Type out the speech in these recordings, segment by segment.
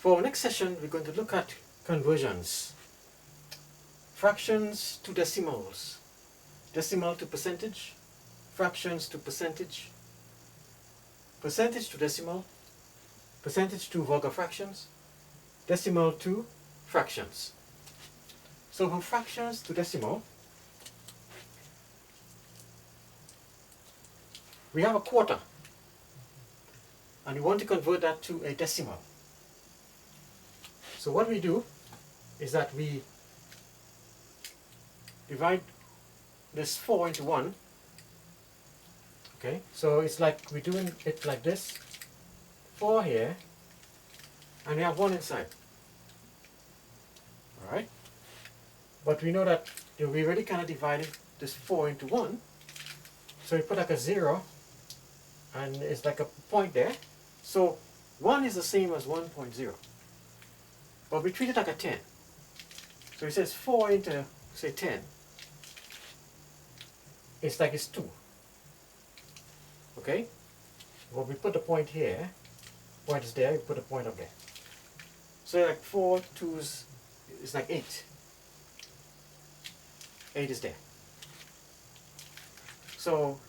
For our next session, we're going to look at conversions. Fractions to decimals, decimal to percentage, fractions to percentage, percentage to decimal, percentage to vulgar fractions, decimal to fractions. So from fractions to decimal, we have a quarter, and we want to convert that to a decimal. So what we do is that we divide this 4 into 1. Okay, so it's like we're doing it like this, 4 here, and we have 1 inside. Alright, but we know that we already kind of divided this 4 into 1, so we put like a 0, and it's like a point there. So 1 is the same as 1.0, but we treat it like a 10. So it says 4 into, say, 10. It's like it's 2. Okay? Well, we put the point here, point is there, we put a point up there. So like 4 2's is like 8. 8 is there. So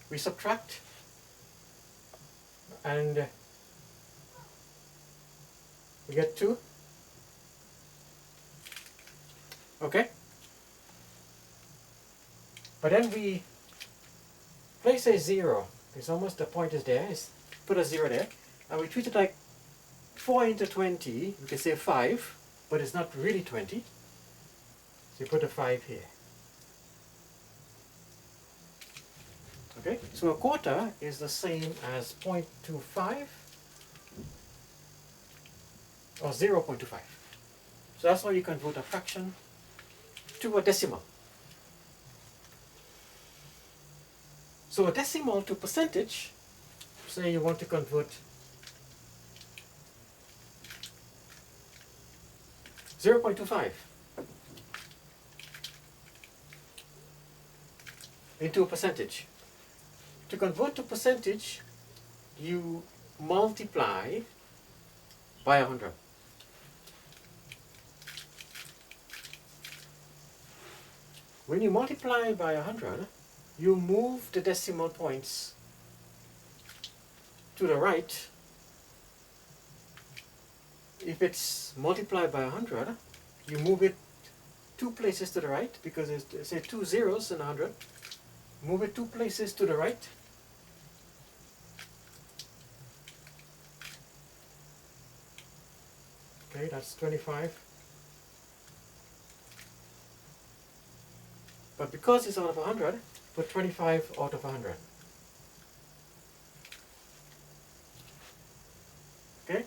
we subtract, and we get 2. Okay? But then we place a 0. It's almost the point is there. Put a 0 there. And we treat it like 4 into 20. We can say 5, but it's not really 20. So you put a 5 here. Okay? So a quarter is the same as 0.25 or 0.25. So that's how you convert a fraction to a decimal. So a decimal to percentage, say you want to convert 0.25 into a percentage. To convert to percentage, you multiply by 100. When you multiply by 100, you move the decimal points to the right. If it's multiplied by 100, you move it 2 places to the right, because it's, say, 2 zeros in 100. Move it 2 places to the right. Okay, that's 25. But because it's out of 100, put 25 out of 100. Okay?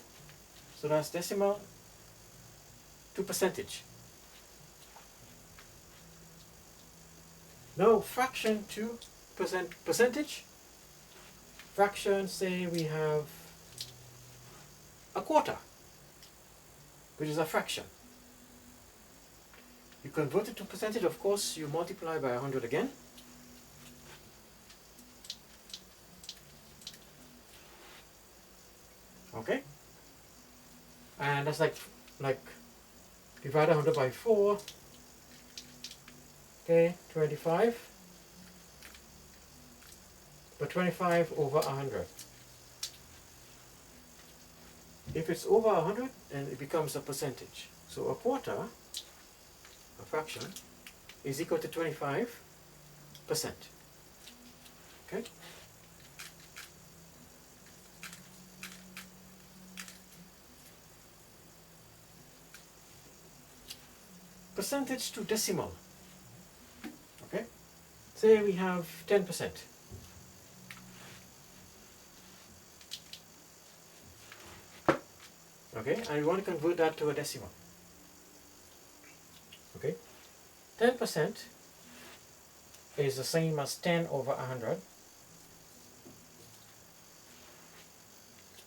So that's decimal to percentage. Now fraction to percentage. Fraction, say we have a quarter, which is a fraction. You convert it to percentage, of course, you multiply by 100 again. Okay? And that's like divide 100 by 4. Okay, 25. But 25 over 100. If it's over 100, then it becomes a percentage. So a quarter, a fraction, is equal to 25%. Okay? Percentage to decimal. Okay? Say we have 10%. Okay, and we want to convert that to a decimal. Okay, 10% is the same as 10 over 100.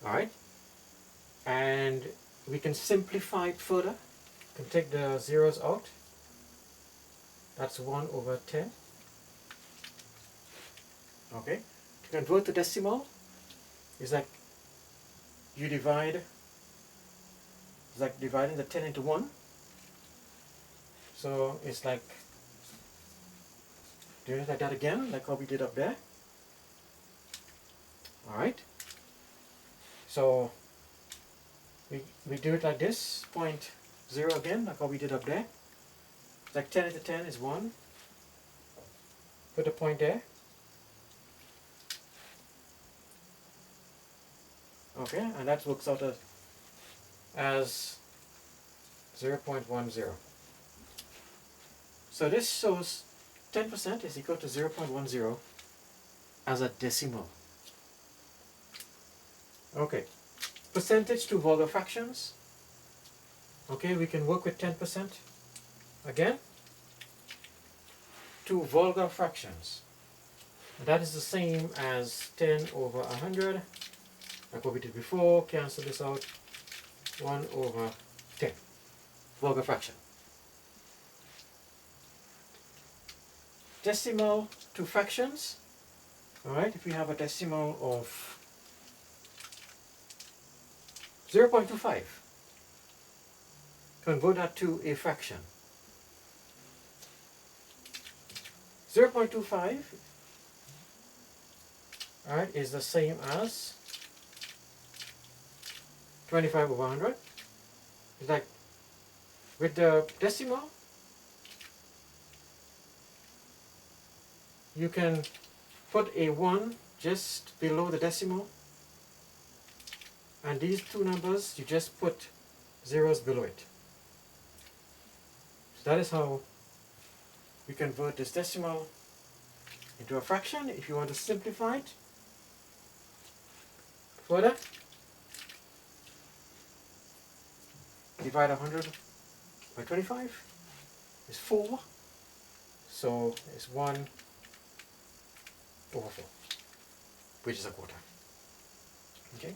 Alright, and we can simplify it further. We can take the zeros out. That's 1 over 10. Okay, to convert to decimal is like you divide, it's like dividing the 10 into 1. So it's like doing it like that again, like how we did up there. Alright. So we do it like this, 0.0 again, like how we did up there. It's like 10 into 10 is 1. Put a point there. Okay, and that works out as 0.10. So this shows 10% is equal to 0.10 as a decimal. Okay, percentage to vulgar fractions. Okay, we can work with 10% again to vulgar fractions. That is the same as 10 over 100. Like what we did before, cancel this out, 1 over 10, vulgar fraction. Decimal to fractions, alright, if we have a decimal of 0.25, convert that to a fraction. 0.25, alright, is the same as 25 over 100. It's like with the decimal, you can put a 1 just below the decimal, and these two numbers you just put zeros below it. So that is how we convert this decimal into a fraction. If you want to simplify it further, divide 100 by 25 is 4, so it's 1 over 4, which is a quarter. Okay,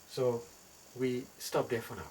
so we stop there for now.